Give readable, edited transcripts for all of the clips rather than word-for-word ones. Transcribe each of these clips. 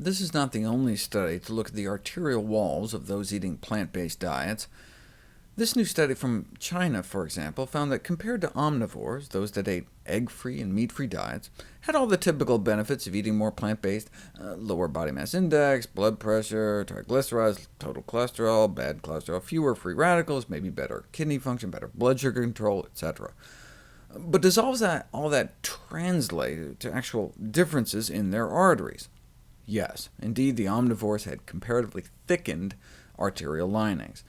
This is not the only study to look at the arterial walls of those eating plant-based diets. This new study from China, for example, found that compared to omnivores, those that ate egg-free and meat-free diets had all the typical benefits of eating more plant-based: lower body mass index, blood pressure, triglycerides, total cholesterol, bad cholesterol, fewer free radicals, maybe better kidney function, better blood sugar control, etc. But does all that translate to actual differences in their arteries? Yes, indeed, the omnivores had comparatively thickened arterial linings,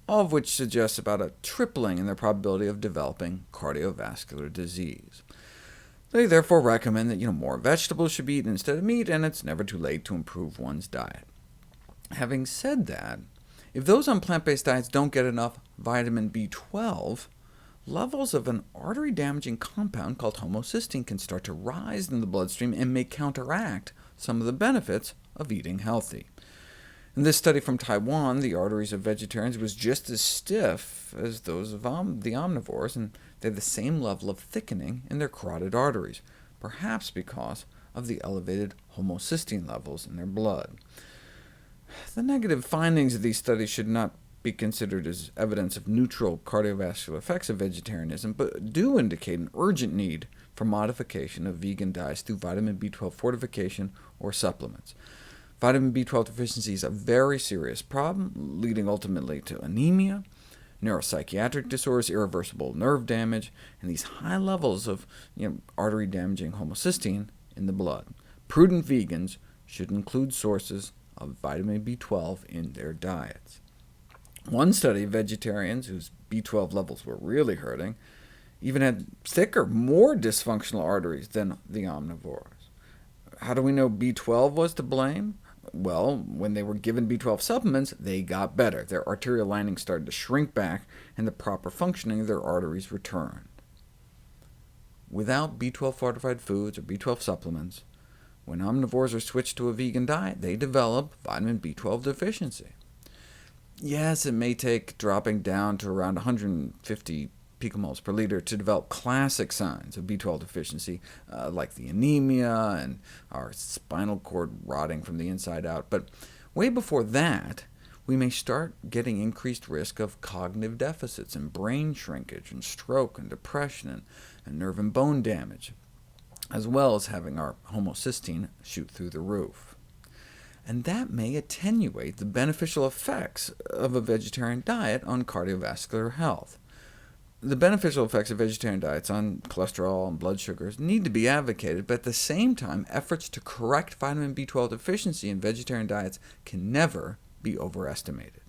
all of which suggests about a tripling in their probability of developing cardiovascular disease. They therefore recommend that more vegetables should be eaten instead of meat, and it's never too late to improve one's diet. Having said that, if those on plant-based diets don't get enough vitamin B12, levels of an artery-damaging compound called homocysteine can start to rise in the bloodstream and may counteract some of the benefits of eating healthy. In this study from Taiwan, the arteries of vegetarians was just as stiff as those of the omnivores, and they had the same level of thickening in their carotid arteries, perhaps because of the elevated homocysteine levels in their blood. The negative findings of these studies should not be considered as evidence of neutral cardiovascular effects of vegetarianism, but do indicate an urgent need for modification of vegan diets through vitamin B12 fortification or supplements. Vitamin B12 deficiency is a very serious problem, leading ultimately to anemia, neuropsychiatric disorders, irreversible nerve damage, and these high levels of artery-damaging homocysteine in the blood. Prudent vegans should include sources of vitamin B12 in their diets. One study of vegetarians whose B12 levels were really hurting even had thicker, more dysfunctional arteries than the omnivores. How do we know B12 was to blame? Well, when they were given B12 supplements, they got better. Their arterial lining started to shrink back, and the proper functioning of their arteries returned. Without B12-fortified foods or B12 supplements, when omnivores are switched to a vegan diet, they develop vitamin B12 deficiency. Yes, it may take dropping down to around 150 picomoles per liter to develop classic signs of B12 deficiency, like the anemia and our spinal cord rotting from the inside out. But way before that, we may start getting increased risk of cognitive deficits and brain shrinkage and stroke and depression and nerve and bone damage, as well as having our homocysteine shoot through the roof. And that may attenuate the beneficial effects of a vegetarian diet on cardiovascular health. The beneficial effects of vegetarian diets on cholesterol and blood sugars need to be advocated, but at the same time, efforts to correct vitamin B12 deficiency in vegetarian diets can never be overestimated.